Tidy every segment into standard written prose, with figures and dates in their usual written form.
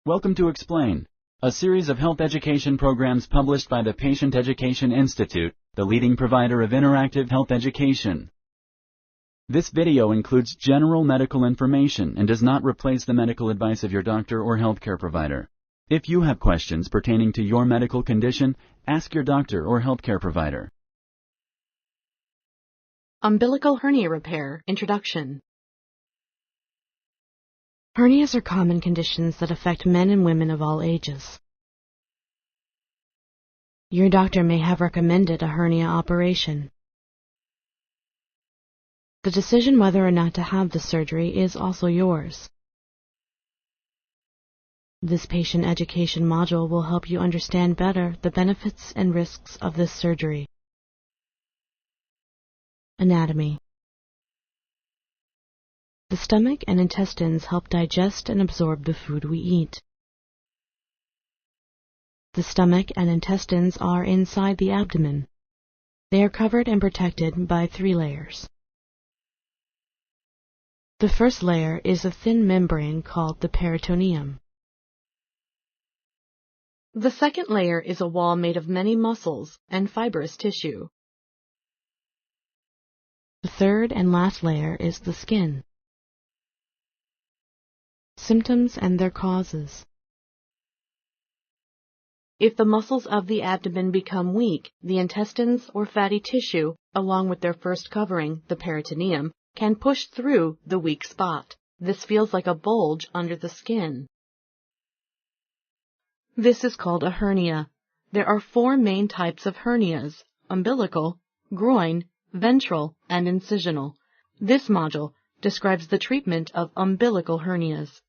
Welcome to Explain, a series of health education programs published by the Patient Education Institute, the leading provider of interactive health education. This video includes general medical information and does not replace the medical advice of your doctor or healthcare provider. If you have questions pertaining to your medical condition, ask your doctor or healthcare provider. Umbilical hernia repair introduction. Hernias are common conditions that affect men and women of all ages. Your doctor may have recommended a hernia operation. The decision whether or not to have the surgery is also yours. This patient education module will help you understand better the benefits and risks of this surgery. Anatomy. The stomach and intestines help digest and absorb the food we eat. The stomach and intestines are inside the abdomen. They are covered and protected by 3 layers. The first layer is a thin membrane called the peritoneum. The second layer is a wall made of many muscles and fibrous tissue. The third and last layer is the skin. Symptoms and their causes. If the muscles of the abdomen become weak, the intestines or fatty tissue, along with their first covering, the peritoneum, can push through the weak spot. This feels like a bulge under the skin. This is called a hernia. There are 4 main types of hernias: umbilical, groin, ventral, and incisional. This module describes the treatment of umbilical hernias.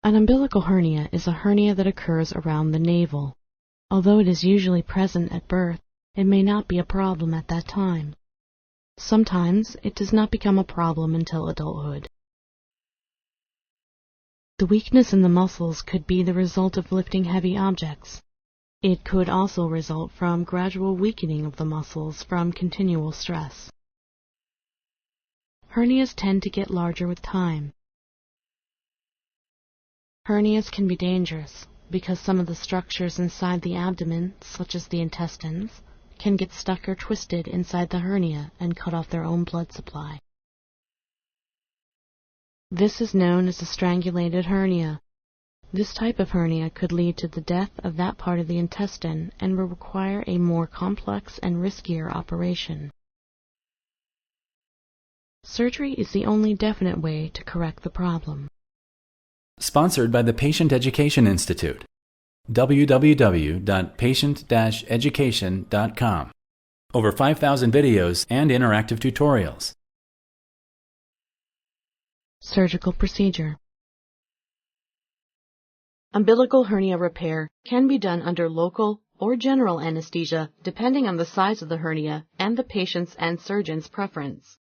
An umbilical hernia is a hernia that occurs around the navel. Although it is usually present at birth, it may not be a problem at that time. Sometimes it does not become a problem until adulthood. The weakness in the muscles could be the result of lifting heavy objects. It could also result from gradual weakening of the muscles from continual stress. Hernias tend to get larger with time. Hernias can be dangerous because some of the structures inside the abdomen, such as the intestines, can get stuck or twisted inside the hernia and cut off their own blood supply. This is known as a strangulated hernia. This type of hernia could lead to the death of that part of the intestine and will require a more complex and riskier operation. Surgery is the only definite way to correct the problem. Sponsored by the Patient Education Institute. www.patient-education.com. Over 5,000 videos and interactive tutorials. Surgical procedure. Umbilical hernia repair can be done under local or general anesthesia depending on the size of the hernia and the patient's and surgeon's preference.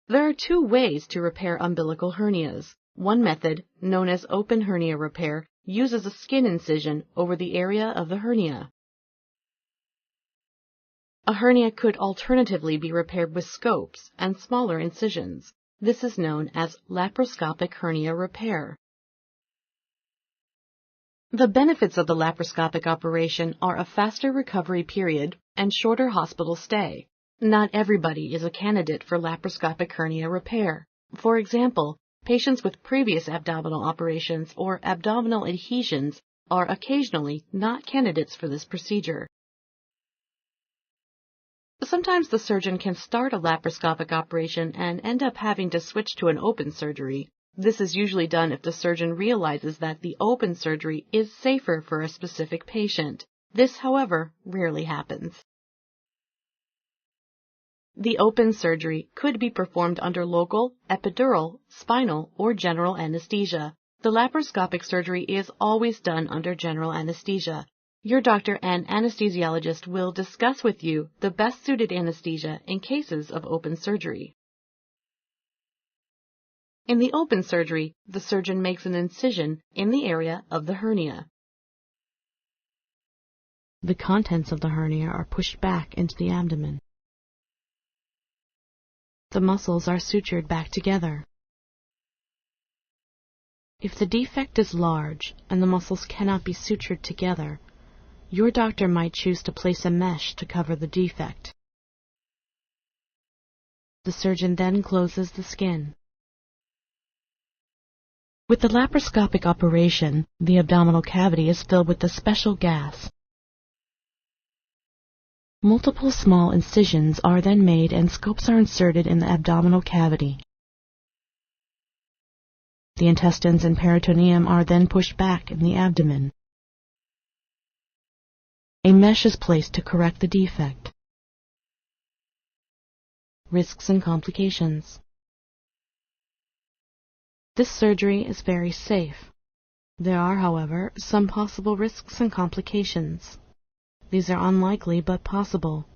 There are 2 ways to repair umbilical hernias. One method, known as open hernia repair, uses a skin incision over the area of the hernia. A hernia could alternatively be repaired with scopes and smaller incisions. This is known as laparoscopic hernia repair. The benefits of the laparoscopic operation are a faster recovery period and shorter hospital stay. Not everybody is a candidate for laparoscopic hernia repair. For example, patients with previous abdominal operations or abdominal adhesions are occasionally not candidates for this procedure. Sometimes the surgeon can start a laparoscopic operation and end up having to switch to an open surgery. This is usually done if the surgeon realizes that the open surgery is safer for a specific patient. This, however, rarely happens. The open surgery could be performed under local, epidural, spinal, or general anesthesia. The laparoscopic surgery is always done under general anesthesia. Your doctor and anesthesiologist will discuss with you the best suited anesthesia in cases of open surgery. In the open surgery, the surgeon makes an incision in the area of the hernia. The contents of the hernia are pushed back into the abdomen. The muscles are sutured back together. If the defect is large and the muscles cannot be sutured together, your doctor might choose to place a mesh to cover the defect. The surgeon then closes the skin. With the laparoscopic operation, the abdominal cavity is filled with a special gas. Multiple small incisions are then made and scopes are inserted in the abdominal cavity. The intestines and peritoneum are then pushed back in the abdomen. A mesh is placed to correct the defect. Risks and complications. This surgery is very safe. There are, however, some possible risks and complications. These are unlikely but possible.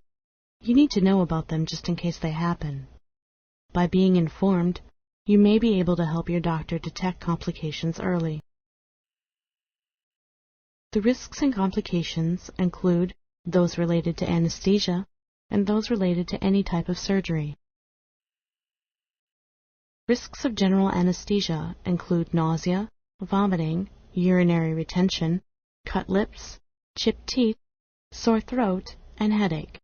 You need to know about them just in case they happen. By being informed, you may be able to help your doctor detect complications early. The risks and complications include those related to anesthesia and those related to any type of surgery. Risks of general anesthesia include nausea, vomiting, urinary retention, cut lips, chipped teeth, sore throat, and headache.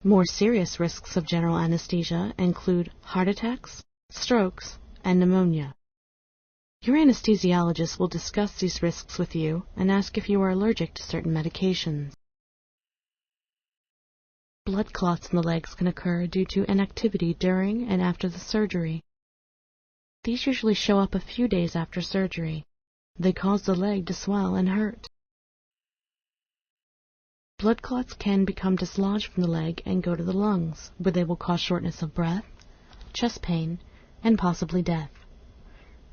More serious risks of general anesthesia include heart attacks, strokes, and pneumonia. Your anesthesiologist will discuss these risks with you and ask if you are allergic to certain medications. Blood clots in the legs can occur due to inactivity during and after the surgery. These usually show up a few days after surgery. They cause the leg to swell and hurt. Blood clots can become dislodged from the leg and go to the lungs, where they will cause shortness of breath, chest pain, and possibly death.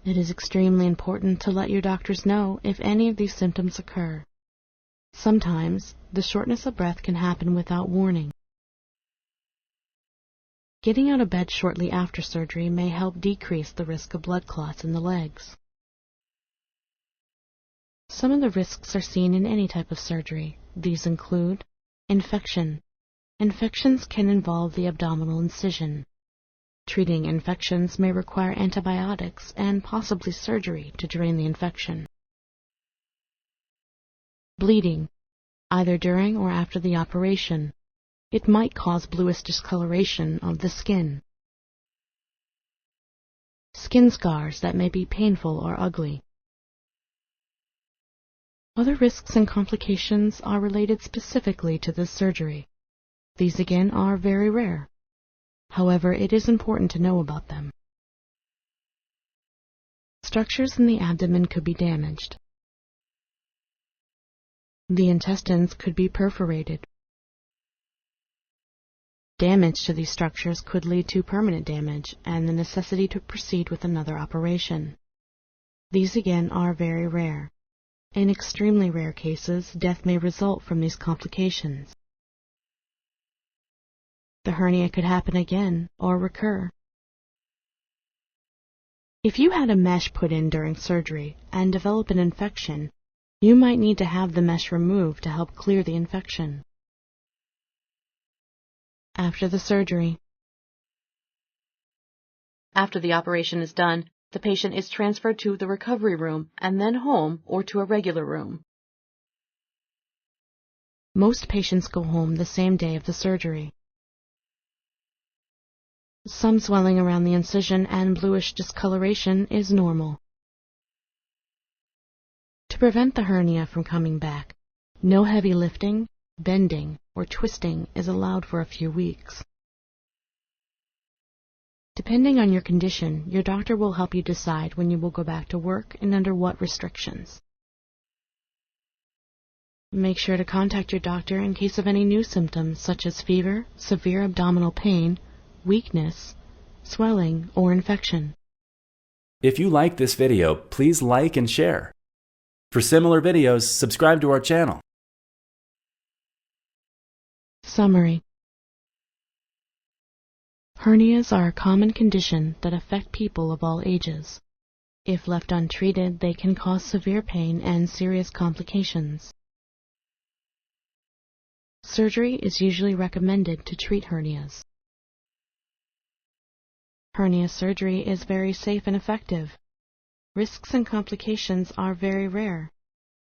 It is extremely important to let your doctors know if any of these symptoms occur. Sometimes, the shortness of breath can happen without warning. Getting out of bed shortly after surgery may help decrease the risk of blood clots in the legs. Some of the risks are seen in any type of surgery. These include infection. Infections can involve the abdominal incision. Treating infections may require antibiotics and possibly surgery to drain the infection. Bleeding, either during or after the operation. It might cause bluish discoloration of the skin. Skin scars that may be painful or ugly. Other risks and complications are related specifically to this surgery. These again are very rare. However, it is important to know about them. Structures in the abdomen could be damaged. The intestines could be perforated. Damage to these structures could lead to permanent damage and the necessity to proceed with another operation. These again are very rare. In extremely rare cases, death may result from these complications. The hernia could happen again or recur. If you had a mesh put in during surgery and develop an infection, you might need to have the mesh removed to help clear the infection. After the surgery. After the operation is done, the patient is transferred to the recovery room and then home or to a regular room. Most patients go home the same day of the surgery. Some swelling around the incision and bluish discoloration is normal. To prevent the hernia from coming back, no heavy lifting, bending, or twisting is allowed for a few weeks. Depending on your condition, your doctor will help you decide when you will go back to work and under what restrictions. Make sure to contact your doctor in case of any new symptoms such as fever, severe abdominal pain, weakness, swelling, or infection. If you like this video, please like and share. For similar videos, subscribe to our channel. Summary. Hernias are a common condition that affect people of all ages. If left untreated, they can cause severe pain and serious complications. Surgery is usually recommended to treat hernias. Hernia surgery is very safe and effective. Risks and complications are very rare.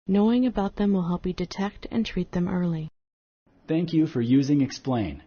Knowing about them will help you detect and treat them early. Thank you for using Explain.